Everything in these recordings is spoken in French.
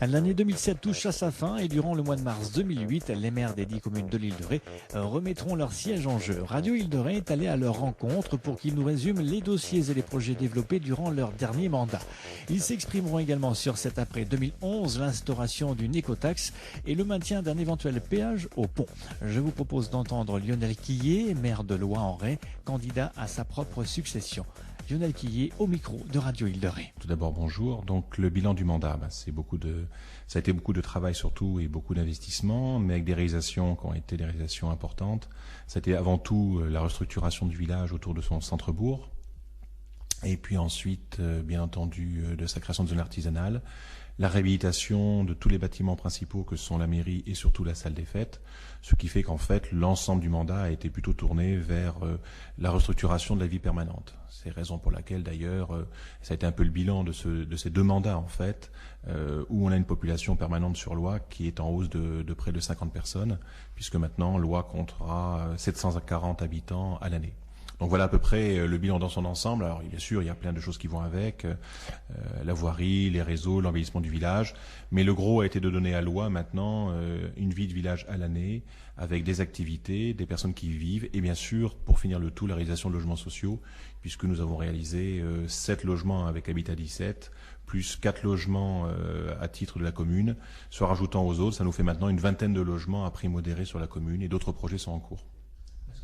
L'année 2007 touche à sa fin et durant le mois de mars 2008, les maires des 10 communes de l'île de Ré remettront leur siège en jeu. Radio Île de Ré est allé à leur rencontre pour qu'ils nous résument les dossiers et les projets développés durant leur dernier mandat. Ils s'exprimeront également sur cette après 2011, l'instauration d'une écotaxe et le maintien d'un éventuel péage au pont. Je vous propose d'entendre Lionel Quillet, maire de Loing-en-Ré, candidat à sa propre succession. Lionel Quillet au micro de Radio Île de Ré. Tout d'abord, bonjour. Donc, le bilan du mandat, ça a été beaucoup de travail surtout et beaucoup d'investissements, mais avec des réalisations qui ont été des réalisations importantes. Ça a été avant tout la restructuration du village autour de son centre-bourg. Et puis ensuite, bien entendu, de sa création de zone artisanale, la réhabilitation de tous les bâtiments principaux que sont la mairie et surtout la salle des fêtes, ce qui fait qu'en fait, l'ensemble du mandat a été plutôt tourné vers la restructuration de la vie permanente. C'est la raison pour laquelle d'ailleurs, ça a été un peu le bilan de ces deux mandats en fait, où on a une population permanente sur Loing qui est en hausse de près de 50 personnes, puisque maintenant Loing comptera 740 habitants à l'année. Donc voilà à peu près le bilan dans son ensemble. Alors bien sûr, il y a plein de choses qui vont avec, la voirie, les réseaux, l'embellissement du village. Mais le gros a été de donner à Loing maintenant une vie de village à l'année, avec des activités, des personnes qui y vivent, et bien sûr, pour finir le tout, la réalisation de logements sociaux, puisque nous avons réalisé 7 logements avec Habitat 17, plus 4 logements à titre de la commune. Se rajoutant aux autres, ça nous fait maintenant une vingtaine de logements à prix modéré sur la commune, et d'autres projets sont en cours.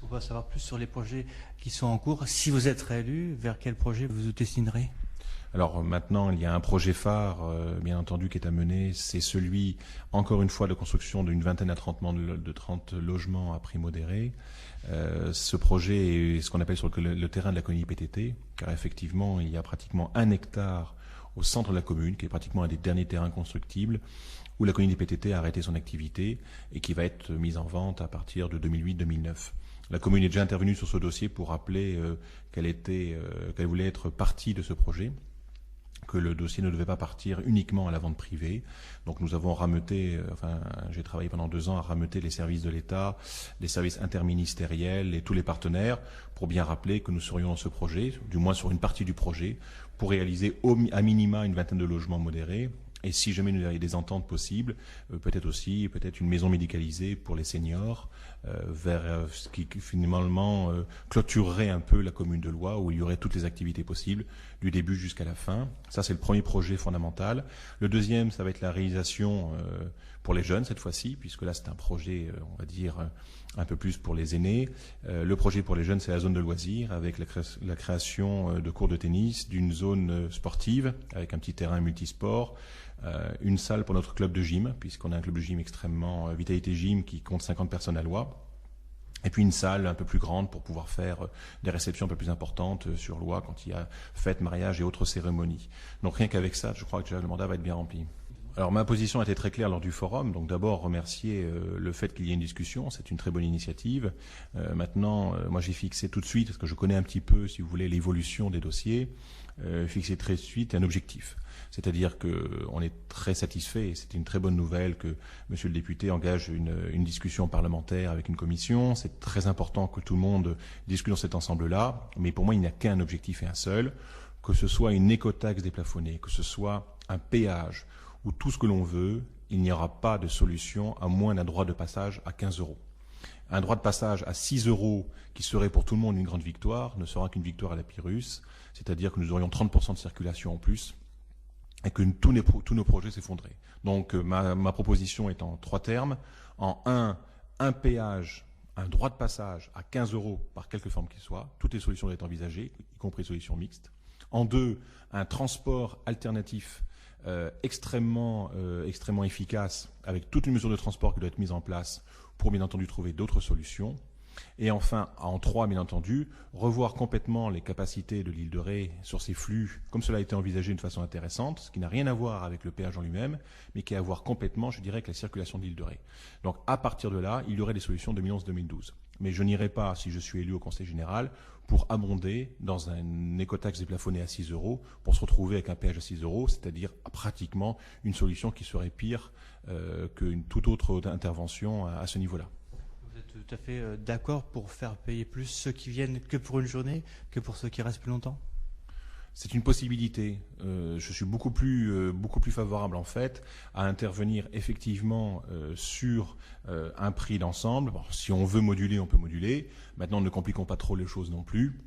On va savoir plus sur les projets qui sont en cours. Si vous êtes réélu, vers quel projet vous vous destinerez ? Alors maintenant, il y a un projet phare, bien entendu, qui est à mener. C'est celui, encore une fois, de construction d'une vingtaine à 30 logements à prix modéré. Ce projet est ce qu'on appelle sur le terrain de la colonie PTT, car effectivement, il y a pratiquement 1 hectare au centre de la commune, qui est pratiquement un des derniers terrains constructibles, où la colonie PTT a arrêté son activité et qui va être mise en vente à partir de 2008-2009. La commune est déjà intervenue sur ce dossier pour rappeler qu'elle voulait être partie de ce projet, que le dossier ne devait pas partir uniquement à la vente privée. Donc nous avons j'ai travaillé pendant 2 ans à rameuter les services de l'État, les services interministériels et tous les partenaires pour bien rappeler que nous serions dans ce projet, du moins sur une partie du projet, pour réaliser à minima une vingtaine de logements modérés. Et si jamais il y a des ententes possibles, peut-être une maison médicalisée pour les seniors, vers ce qui finalement clôturerait un peu la commune de Loing, où il y aurait toutes les activités possibles, du début jusqu'à la fin. Ça, c'est le premier projet fondamental. Le deuxième, ça va être la réalisation pour les jeunes cette fois-ci, puisque là, c'est un projet, on va dire, un peu plus pour les aînés. Le projet pour les jeunes, c'est la zone de loisirs, avec la création de cours de tennis, d'une zone sportive, avec un petit terrain multisport, une salle pour notre club de gym, puisqu'on a un club de gym extrêmement Vitalité Gym qui compte 50 personnes à Loing. Et puis une salle un peu plus grande pour pouvoir faire des réceptions un peu plus importantes sur Loing quand il y a fêtes, mariages et autres cérémonies. Donc rien qu'avec ça, je crois que le mandat va être bien rempli. Alors ma position a été très claire lors du forum, donc d'abord remercier le fait qu'il y ait une discussion, c'est une très bonne initiative. Maintenant, moi j'ai fixé tout de suite, parce que je connais un petit peu, si vous voulez, l'évolution des dossiers, fixé très de suite un objectif. C'est-à-dire qu'on est très satisfait, et c'est une très bonne nouvelle que Monsieur le député engage une discussion parlementaire avec une commission. C'est très important que tout le monde discute dans cet ensemble-là, mais pour moi il n'y a qu'un objectif et un seul, que ce soit une écotaxe déplafonnée, que ce soit un péage, ou tout ce que l'on veut, il n'y aura pas de solution à moins d'un droit de passage à 15 €. Un droit de passage à 6 €, qui serait pour tout le monde une grande victoire, ne sera qu'une victoire à la Pyrrhus, c'est-à-dire que nous aurions 30% de circulation en plus, et que tous nos projets s'effondraient. Donc ma proposition est en 3 termes. En un péage, un droit de passage à 15 € par quelque forme qu'il soit, toutes les solutions doivent être envisagées, y compris solutions mixtes. En 2, un transport alternatif extrêmement efficace, avec toute une mesure de transport qui doit être mise en place pour bien entendu trouver d'autres solutions. Et enfin, en 3, bien entendu, revoir complètement les capacités de l'île de Ré sur ces flux, comme cela a été envisagé d'une façon intéressante, ce qui n'a rien à voir avec le péage en lui-même, mais qui a à voir complètement, je dirais, avec la circulation de l'île de Ré. Donc à partir de là, il y aurait des solutions 2011-2012. Mais je n'irai pas, si je suis élu au Conseil général, pour abonder dans un écotaxe déplafonné à 6 € pour se retrouver avec un péage à 6 €, c'est-à-dire pratiquement une solution qui serait pire qu'une toute autre intervention à ce niveau-là. Vous êtes tout à fait d'accord pour faire payer plus ceux qui viennent que pour une journée que pour ceux qui restent plus longtemps ? C'est une possibilité. Je suis beaucoup plus favorable en fait à intervenir effectivement sur un prix d'ensemble. Bon, si on veut moduler, on peut moduler. Maintenant, ne compliquons pas trop les choses non plus.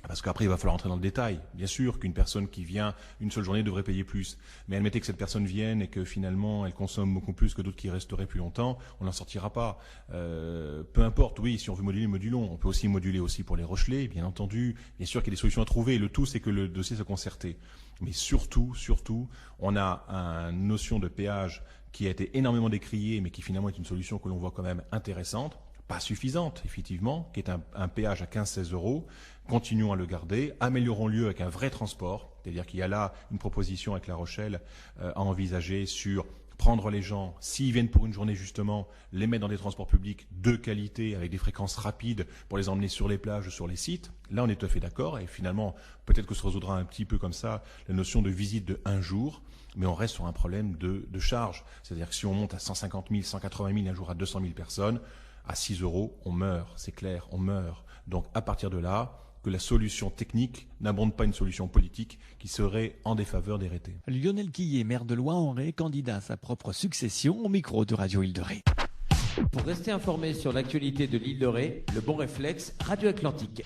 Parce qu'après, il va falloir entrer dans le détail. Bien sûr qu'une personne qui vient une seule journée devrait payer plus. Mais admettez que cette personne vienne et que finalement, elle consomme beaucoup plus que d'autres qui resteraient plus longtemps, on n'en sortira pas. Peu importe, oui, si on veut moduler, modulons. On peut aussi moduler aussi pour les Rochelais, bien entendu. Bien sûr qu'il y a des solutions à trouver. Le tout, c'est que le dossier soit concerté. Mais surtout, on a une notion de péage qui a été énormément décriée, mais qui finalement est une solution que l'on voit quand même intéressante. Pas suffisante, effectivement, qui est un péage à 15-16 €. Continuons à le garder, améliorons-le avec un vrai transport, c'est-à-dire qu'il y a là une proposition avec La Rochelle à envisager sur prendre les gens, s'ils viennent pour une journée justement, les mettre dans des transports publics de qualité, avec des fréquences rapides pour les emmener sur les plages, sur les sites. Là, on est tout à fait d'accord et finalement, peut-être que se résoudra un petit peu comme ça la notion de visite de un jour, mais on reste sur un problème de charge. C'est-à-dire que si on monte à 150 000, 180 000, un jour à 200 000 personnes, à 6 €, on meurt, c'est clair, on meurt. Donc à partir de là, que la solution technique n'abonde pas une solution politique qui serait en défaveur des RT. Lionel Quillet, maire de Loing-en-Ré, candidat à sa propre succession au micro de Radio Île-de-Ré. Pour rester informé sur l'actualité de l'Île de Ré, le bon réflexe Radio Atlantique.